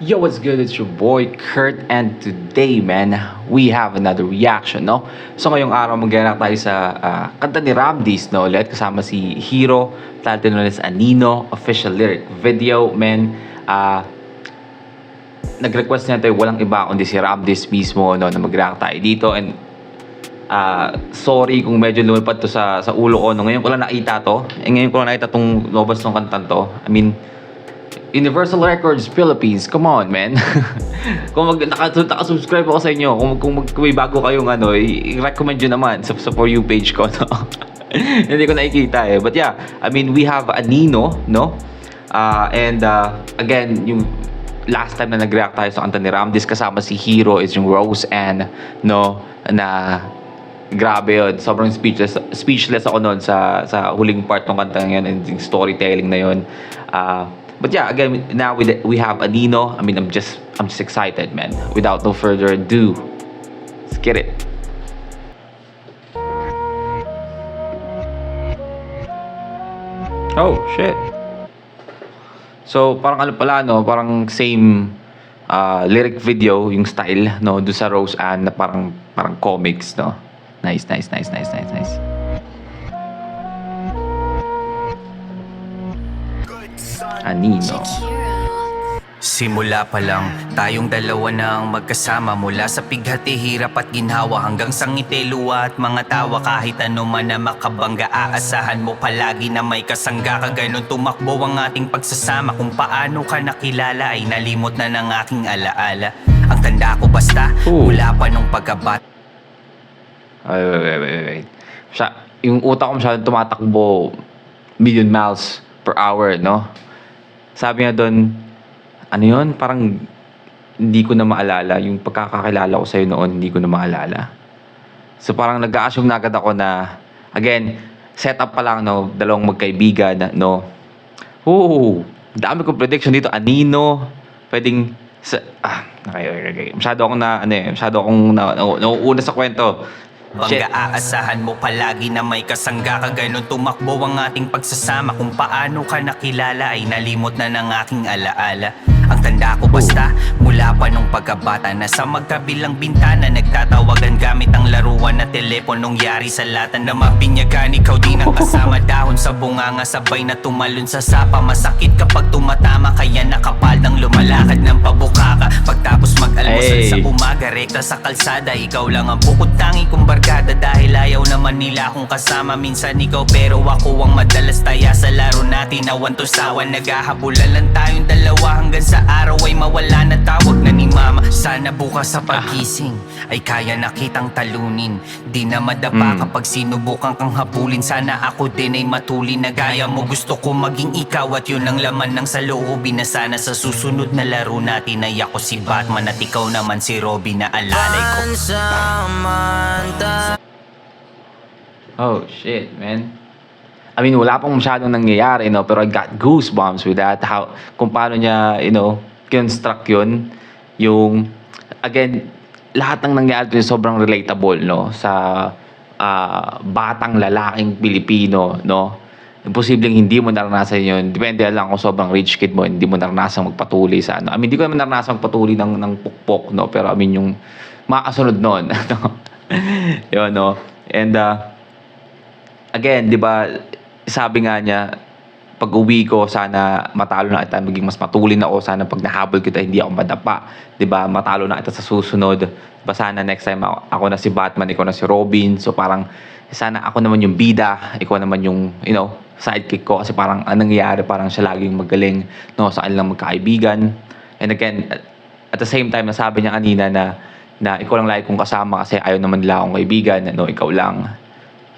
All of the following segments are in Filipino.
Yo, what's good? It's your boy Kurt, and today, man, we have another reaction, no? So ngayong araw magreact tayo sa kanta ni Ramdiz, no? Ulit kasama si Hero, title known as Anino, official lyric video, man. Nag-request niya tayo, walang iba kundi si Ramdiz mismo, no, na mag-react tayo dito. And sorry kung medyo lumipad to sa ulo ko, no? Ngayon ko lang nakita to. Ngayon ko lang nakita tong lobas ng kantan to. I mean, Universal Records Philippines, come on, man. Kung nakasubscribe ako sa inyo, kung may bago kayong i-recommend nyo naman sa For You page ko, no? Hindi ko nakikita eh. But yeah, I mean, we have Anino, no? Again, yung last time na nag-react tayo sa kanta ni Ramdiz kasama si Hero is yung Rose Ann, no? Na grabe yun. Sobrang speechless ako noon sa huling part ng kanta ngayon and yung storytelling na yun. But yeah, again, now we have Anino. I mean, I'm just excited, man. Without no further ado, let's get it. Oh shit. So parang ano pala, no? Parang same lyric video yung style, no? Do sa Rose Ann na parang comics, no? Nice. Anino. Simula pa lang, tayong dalawa na ang magkasama. Mula sa pighati, hirap at ginhawa, hanggang sa ngiti, luha at mga tawa. Kahit ano man na makabangga, aasahan mo palagi na may kasangga ka. Ganon tumakbo ang ating pagsasama. Kung paano ka nakilala ay nalimot na ng aking alaala. Ang tanda ko basta, mula pa nung pagkabat. Wait. Yung utak ko masyadong tumatakbo million miles per hour, no? Sabi nga doon, ano yun? Parang hindi ko na maalala. Yung pagkakakilala ko sa'yo noon, hindi ko na maalala. So parang nag-a-assume na agad ako na, again, setup pa lang, no? Dalawang magkaibigan, no? Dami kong prediction dito. Anino, pwedeng, okay. Masyado akong nauuna sa kwento. Bangga, aasahan mo palagi na may kasangga ka. Ganon tumakbo ang ating pagsasama. Kung paano ka nakilala ay nalimot na ng aking alaala. Ang tanda ko basta, mula pa nung pagkabata, na sa magkabilang bintana nagtatawagan gamit ang laruan na teleponong yari sa lata. Na mabinyagan, ikaw din ang kasama. Dahon sa bunganga, sabay na tumalon sa sapa. Masakit kapag tumatama, kaya nakapal ng lumalakad ng pabukaka. Pagtapos mag-almusal sa umaga, rekta sa kalsada, ikaw lang ang bukod tangi kong barkada. Dahil ayaw naman nila akong kasama. Minsan ikaw pero ako ang madalas taya sa laro natin. Awan to sawan, naghahabulan lang tayong dalawa hanggang sa araw ay mawala na tawag na ni mama. Sana bukas sa pagising ay kaya na kitang talunin. Di na madapa kapag sinubukan kang habulin. Sana ako din ay matulin na gaya mo. Gusto ko maging ikaw at yun ang laman ng saloobin. Na sana sa susunod na laro natin ay ako si Batman at ikaw naman si Robin na alalay ko. Oh shit, man. I mean, wala pang masyadong nangyayari, no? Pero I got goosebumps with that. Kung paano niya, construct yun. Yung, again, lahat ng nangyayari dun sobrang relatable, no? Sa batang lalaking Pilipino, no? Imposibleng hindi mo naranasan yun. Depende lang kung sobrang rich kid mo, hindi mo naranasan magpatuloy sa ano. I mean, hindi ko naman naranasan magpatuloy ng pukpok, no? Pero I mean, yung makasunod nun. Yun, no? And, again, di ba, sabi nga niya, pag uwi ko, sana matalo na kita, maging mas matulin ako. Sana pag nahabol kita, hindi ako madapa. Diba? Matalo na kita sa susunod. Diba? Sana next time ako na si Batman, ikaw na si Robin. So parang, sana ako naman yung bida, ikaw naman yung, sidekick ko. Kasi parang, anong nangyayari, parang siya laging magaling, no? Sa kanilang magkaibigan. And again, at the same time, nasabi niya kanina na ikaw lang lagi kong kasama kasi ayaw naman nila akong kaibigan, no? Ikaw lang.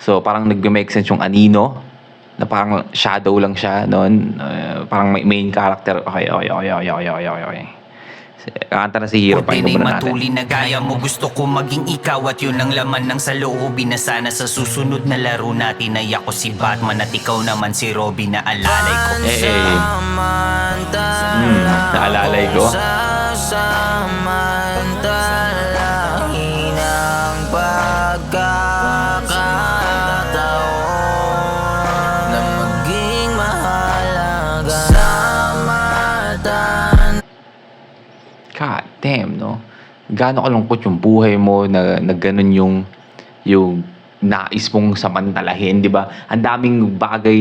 So parang nag-make sense yung Anino, na parang shadow lang siya noon, parang may main character. Okay. Kanta na si Hero, Pwede pakinggan muna natin. matulin na gaya mo. Gusto ko maging ikaw at yun ang laman ng saloobin. Na sana sa susunod na laro natin ay ako si Batman at ikaw naman si Robin na alalay ko. Naalalay ko. God damn, no? Gaano kalungkot yung buhay mo na ganun yung nais mong samantalahin, di ba? Ang daming bagay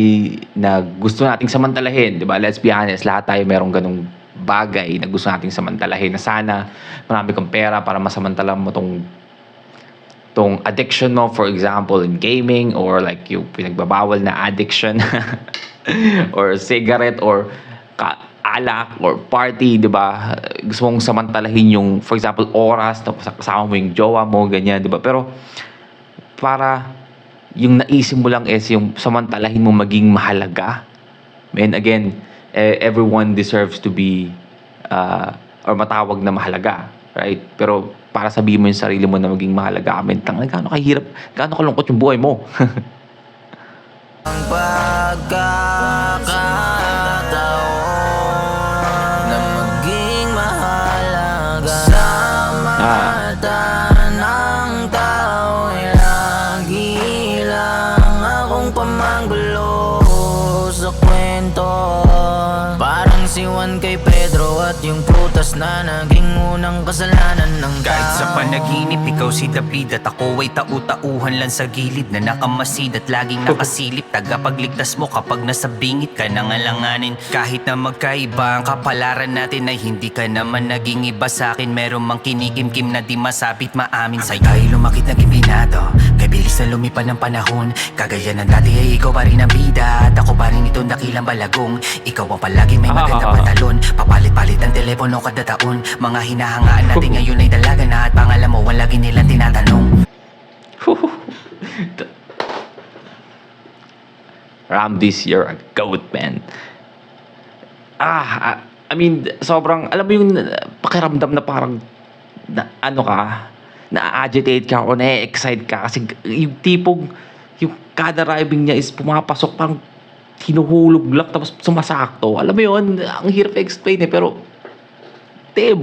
na gusto nating samantalahin, di ba? Let's be honest, lahat tayo merong ganung bagay na gusto nating samantalahin na sana marami kang pera para masamantala mo tong addiction mo, for example, in gaming or like yung pinagbabawal na addiction or cigarette or alak or party, di ba? Gusto mong samantalahin yung, for example, oras, tapos kasama mo yung jowa mo, ganyan, di ba? Pero para yung naisip mo lang is yung samantalahin mo maging mahalaga. Man, again, everyone deserves to be or matawag na mahalaga, right? Pero para sabihin mo yung sarili mo na maging mahalaga, gaano kahirap, gaano kalungkot yung buhay mo. Ang pagkakataon na maging mahalaga sa mata ng tao ay lagi lang akong pamanggulo sa kwento. Parang si Juan kay Pedro at yung prutas na naging unang kasalanan ng tao. Kahit sa panaginip, ikaw si David at ako ay tau-tauhan lang sa gilid na nakamasid at laging nakasilip. Tagapagligtas mo kapag nasa bingit ka nang alanganin. Kahit na magkaiba ang kapalaran natin ay hindi ka naman naging iba sa akin. Meron mang kinikimkim na di masapit maamin sa'yo. Tayo lumakit na gibinato, kay bilis na lumipan ng panahon. Kagaya ng dati ay ikaw pa rin ang bida at ako pa rin itong dakilang balagong. Ikaw ang palagi may magandang pantalon, papalit-palit ang telepono kada taon. Mga hinahangaan natin ngayon ay dalaga na at pangalan mo ang lagi nilang tinatanong. Ramdis, you're a goat, man. I mean, sobrang, alam mo yung pakiramdam na parang, ano ka, na-agitate ka o na-excite ka. Kasi yung tipong, yung kada rhyming niya is pumapasok, parang hinuhulog lang, tapos sumasakto. Alam mo yun, ang hirap explain pero,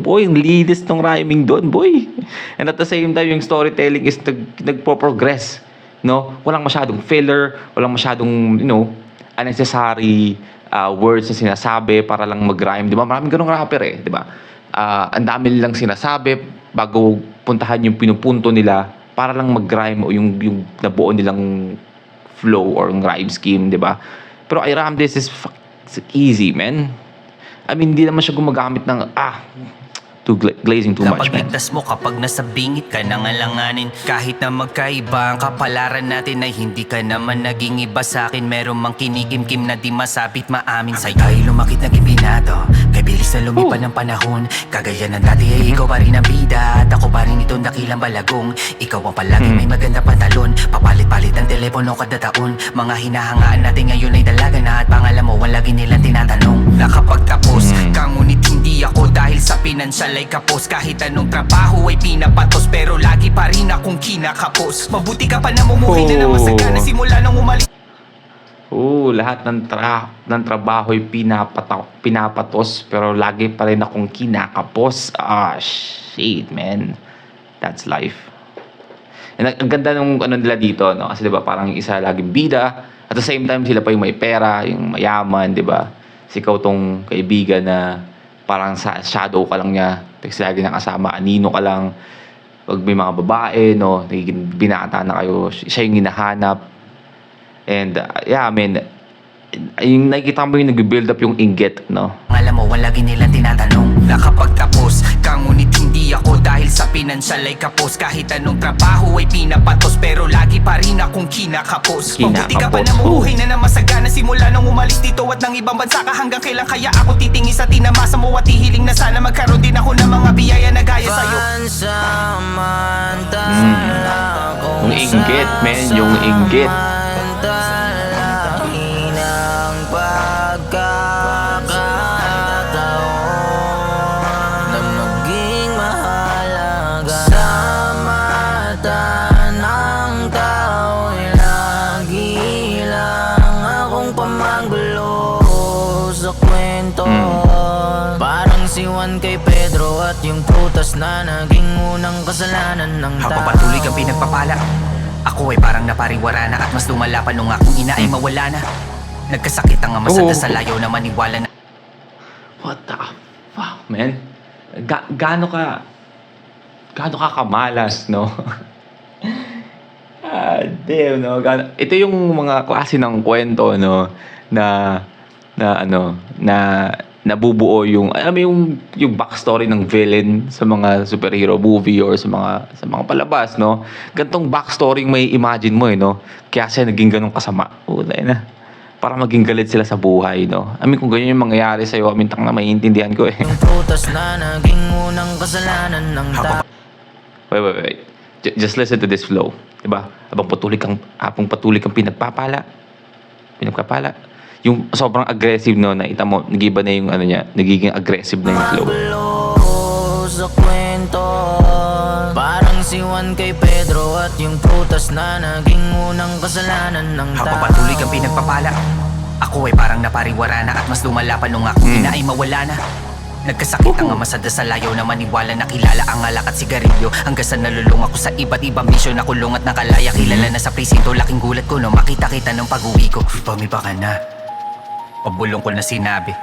boy, ang linis ng rhyming doon, boy. And at the same time, yung storytelling is nagpo-progress. No? Walang masyadong filler, walang masyadong, unnecessary words na sinasabi para lang mag-rhyme. Di ba? Maraming ganong rapper di ba? Ang dami nilang sinasabi bago puntahan yung pinupunto nila para lang mag-rhyme o yung nabuo nilang flow or yung rhyme scheme, di ba? Pero I Ram, this is easy, man. I mean, hindi naman siya gumagamit ng, glazing too much, man. Kapagligtas mo kapag nasa bingit ka nang alanganin. Kahit na magkaiba ang kapalaran natin ay hindi ka naman naging iba sa akin. Meron mang kinikimkim na di masapit maamin sa'yo. Tayo lumakit na gibinato, kay bilis na lumipan ng panahon. Kagaya ng dati ay ikaw pa rin ang bida at ako pa rin itong dakilang balagong. Ikaw ang palagi may maganda pantalon, papalit-palit ang telepono kada taon. Mga hinahangaan natin ngayon ay dalaga na at pangalan mo ang lagi nilang tinatanong. Nakapagtapos ka ngunit hindi ako dahil sa pinansyal ay kapos. Kahit anong trabaho ay pinapatos pero lagi pa rin akong kinakapos. Mabuti ka pa namumuhay na naman sa gana simula nang umalis. Lahat ng trabaho ay pinapatos pero lagi pa rin akong kinakapos. Shit, man. That's life. And ang ganda nung ano nila dito, no? Kasi 'di ba, parang isa laging bida, at the same time sila pa yung may pera, yung mayaman, 'di ba? Si ikaw tong kaibigan na parang sa shadow ka lang niya, kasi lagi nakasama, anino ka lang. Pag may mga babae, no, nagiging binata na kayo, siya yung hinahanap. And I mean, yung nakikita mo yung nag-build up yung inggit, no? Alam mo, lagi nilang tinatanong. Nakapagtapos ka ngunit hindi ako dahil sa pinansyal ay kapos. Kahit anong trabaho ay pinapatos pero lagi pa rin akong kinakapos. Mabuti ka pa namumuhay na namasagana simula nang umalis dito at ng ibang bansa ka. Hanggang kailan kaya ako titingin sa tinamasa mo at hihiling na sana magkaroon din ako ng mga biyaya na gaya sa'yo. Pansamantala Yung inggit, man, yung inggit. Talahin ang pagkakataon na maging mahalaga sa mata ng tao ay lagi lang akong pamanggulo sa kwento. Parang si Juan kay Pedro at yung prutas na naging unang kasalanan ng tao. Habang patuloy kang pinagpapala, ako ay parang napariwara na at mas lumala pa nung akong ina ay mawala na. Nagkasakit ang ama sa dasal, ayaw na maniwala na. What the fuck, man? gaano ka kamalas, no? Damn, no? Ito yung mga klase ng kwento, no? Na nabubuo yung, alam mo yung backstory ng villain sa mga superhero movie or sa mga palabas, no? Gantong backstory yung may imagine mo, no? Kaya siya naging ganun kasama. Ulay na. Para maging galit sila sa buhay, no? I mean, kung ganyan yung mangyayari sa'yo, tang na maiintindihan ko, eh. Yung prutas na naging unang kasalanan ng tao. Wait. Just listen to this flow. Diba? Habang patuloy kang pinagpapala. Yung sobrang aggressive, no, nakita mo, nagiba na yung niya, nagiging aggressive na yung flow. Magulo sa kwento, parang si Juan kay Pedro at yung prutas na naging unang kasalanan ng tao. Habang patuloy kang pinagpapala, ako ay parang napariwara na at mas lumala pa nung aking ina ay mawala na. Nagkasakit ang ama sa dasal, ayaw na maniwala, nakilala ang alak at sigarilyo. Hanggang sa nalulung ako sa iba't ibang bisyo, nakulong at nakalaya. Kilala na sa presinto, laking gulat ko no makita-kita ng pag-uwi ko. Pamiba ka na, pabulong ko na sinabi.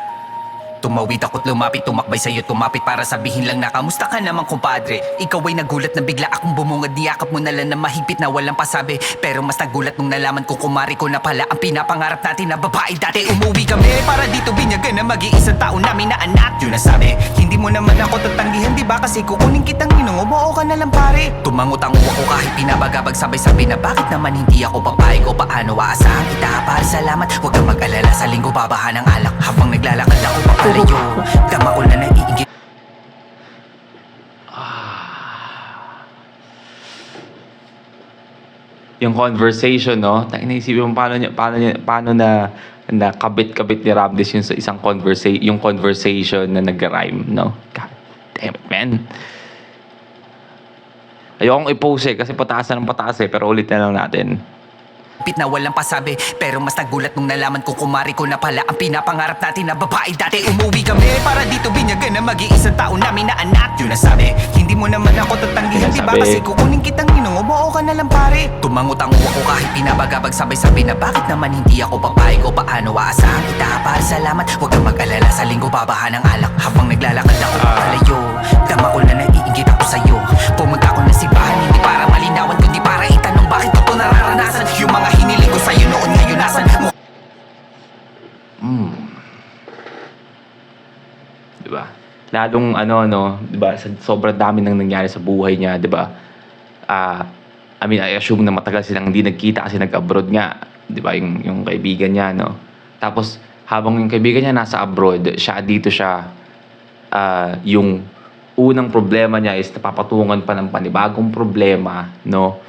Tumawid ako't lumapit, tumakbay sa'yo, tumapit para sabihin lang na kamusta ka naman kumpadre. Ikaw ay nagulat na bigla akong bumungad, niyakap mo na lang na mahigpit na walang pasabi. Pero mas nagulat nung nalaman ko kumari ko na pala ang pinapangarap natin na babae dati. Umuwi kami para dito binyagan na mag-iisang taon namin na anak. Yun ang sabi, hindi mo naman ako tatanggihan, di ba? Kasi kukunin kitang ninong, umuo ka na lang pare. Tumangot ang uwa ko kahit pinabagabag, sabay-sabay na bakit naman hindi ako papayag o paano aasahan kita. Para salamat, huwag kang mag-alala, sa linggo babahan ng alak. Habang naglalakad ako papalayo, dama ko na naiingit. Yung conversation, no? Naisipin mo paano na kabit-kabit ni Ramdes yun sa isang conversation na nag-rhyme, no? God damn it, man. Ayokong i-post kasi pataas na ng pataas pero ulit na lang natin. Pit na walang pasabi, pero mas nagulat nung nalaman ko kumari ko na pala ang pinapangarap natin na babae dati. Umuwi kami para dito binyagan na mag-iisang taon namin na anak. Yun ang sabi, hindi mo naman ako tatanggihan, di ba? Sinasabi. Kasi kukunin kitang ninong, umuo ka na lang pare. Tumangot ang uwa ko kahit pinabagabag, sabay-sabay na bakit naman hindi ako papayag o paano aasahan kita. Para salamat, huwag kang mag-alala, sa linggo babahan ng alak. Habang naglalakad ako papalayo, dama ko na naiingit ako sa'yo. Pumunta ko na simbahan, hindi para malinawan kundi para itanong bakit ko to nararanasan. Yung mga hiniling ko sa'yo noon ngayon nasan mo. Diba? Lalong diba, sobrang dami nang nangyari sa buhay niya, diba? I mean, I assume na matagal silang hindi nagkita kasi nag-abroad nga, diba? Yung kaibigan niya, no? Tapos, habang yung kaibigan niya nasa abroad, dito siya, yung unang problema niya is napapatungan pa ng panibagong problema, no?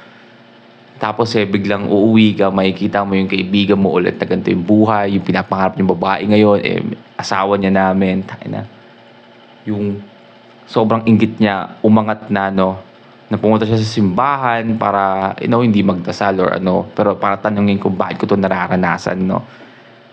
Tapos biglang uuwi ka, makikita mo yung kaibigan mo ulit na ganito yung buhay, yung pinapangarap niyong babae ngayon, asawa niya namin, yung sobrang inggit niya, umangat na, no, na pumunta siya sa simbahan para, hindi magdasal or pero para tanungin kung bakit ko to nararanasan, no.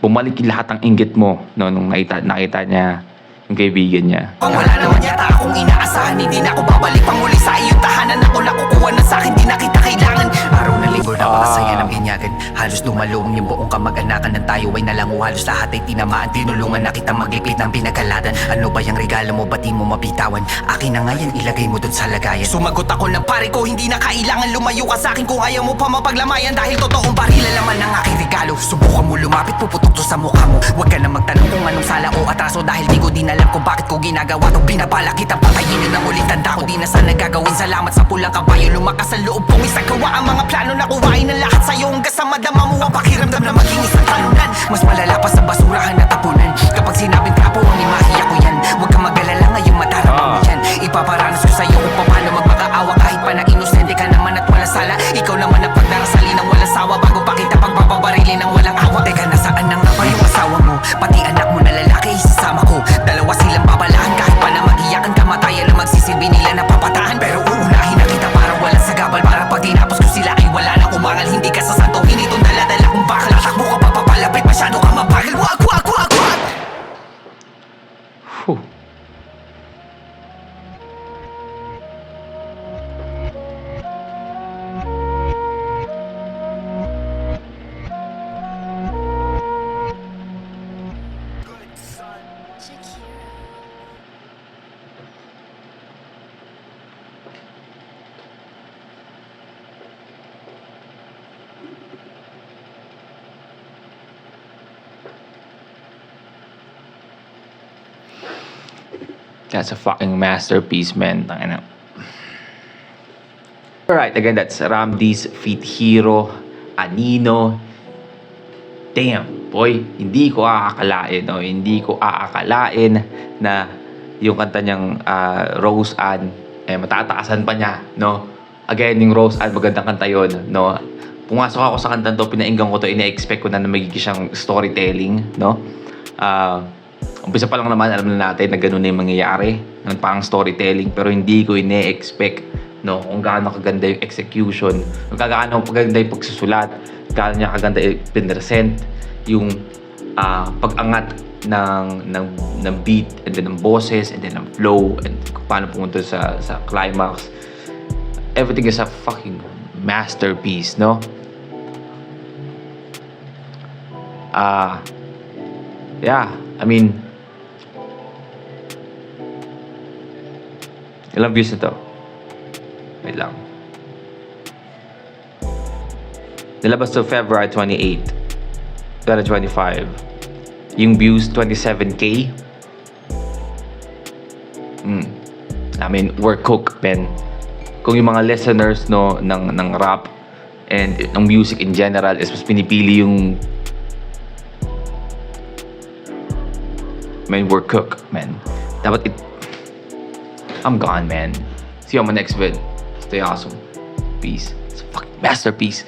Bumalik yung lahat ng inggit mo, no, nung nakita niya yung kaibigan niya. Kung wala naman yata akong inaasahan, hindi na ako babalik pang muli sa iyong tahanan. Ako nakukuha na sa'kin, di na kita kailangan. Araw na linggo na makasaya ng binyagan. Halos lumalong yung buong kamag-anakan ng tayo ay nalango. Halos lahat ay tinamaan, tinulungan na kita maglipit ng pinagkalatan. Ano ba yung regalo mo, ba't di mo mabitawan? Akin na nga yan, ilagay mo dun sa lagayan. Sumagot ako ng pare ko, hindi na kailangan lumayo ka sa'kin kung ayaw mo pa mapaglamayan. Dahil totoong barila naman ang aking regalo. Subukan mo lumapit, puputok to sa mukha mo. Huwag ka na magtanong kung anong sala o atraso, dahil di ko din alam kung bakit ko ginagawa to. Binabala kitang patayin yun ang ulit tanda ko. Di na sana gagawin, salamat sa pulang kabayo. Lumakas ang loob kong isagawa ang mga plano na kuhain ng lahat sa'yo. Hanggang sa madama mo ang pakiramdam na maging isang talunan. Mas malala pa sa basurahan na tapunan. Kapag sinabing trapo ang imahiya ko yan. Huwag kang mag-alala, ngayong madarama mo yan. Ipaparanas ko sa'yo kung paano magmakaawa. Kahit pa na inosente ka naman at walang sala. Ikaw naman ang pagdarasali ng walang sawa, bago pa kita pagbababarili ng walang awa. Teka, nasaan na nga ba yung asawa mo? Pati anak mo na lalaki isasama ko. Dalawa silang babalaan, kahit pa na mag-iyakan, kamatayan na magsisilbi nila na papatahan. Pero uunahin na kita para walang sagabal, para pag tinapos ko sila ay wala na umangal. Hindi ka sasantuhin itong dala-dala kung bakal. Takbo ka pa papalapit, masyado ka mabagal. Wag! That's a fucking masterpiece, man. Tangina. Alright, again, that's Ramdi's feat Hero, Anino. Damn, boy, hindi ko aakalain, no? Hindi ko aakalain na yung kanta niyang Rose Ann, matataasan pa niya, no? Again, yung Rose Ann, magandang kanta yun, no? Pumasok ako sa kanta to, pinainggan ko to, ina-expect ko na magiging siyang storytelling, no? Umpisa pa lang naman, alam na natin na gano'n na yung mangyayari, ng parang storytelling, pero hindi ko ine-expect, no, kung gaano kaganda yung execution, kung gaano kaganda yung pagsusulat, gaano niya kaganda yung pinresent, yung pag-angat ng beat, and then ng boses, and then ng flow, and kung paano pumunta sa climax. Everything is a fucking masterpiece, no? Yeah, I mean, ilang views na to? Wait lang. Nilabas to February 28, 2025. Yung views, 27K. I mean, we're cooked, man. Kung yung mga listeners, no, ng rap and ng music in general is mas pinipili yung man, we're cooked, man. Dapat I'm gone, man. See you on my next vid. Stay awesome. Peace. It's a fucking masterpiece.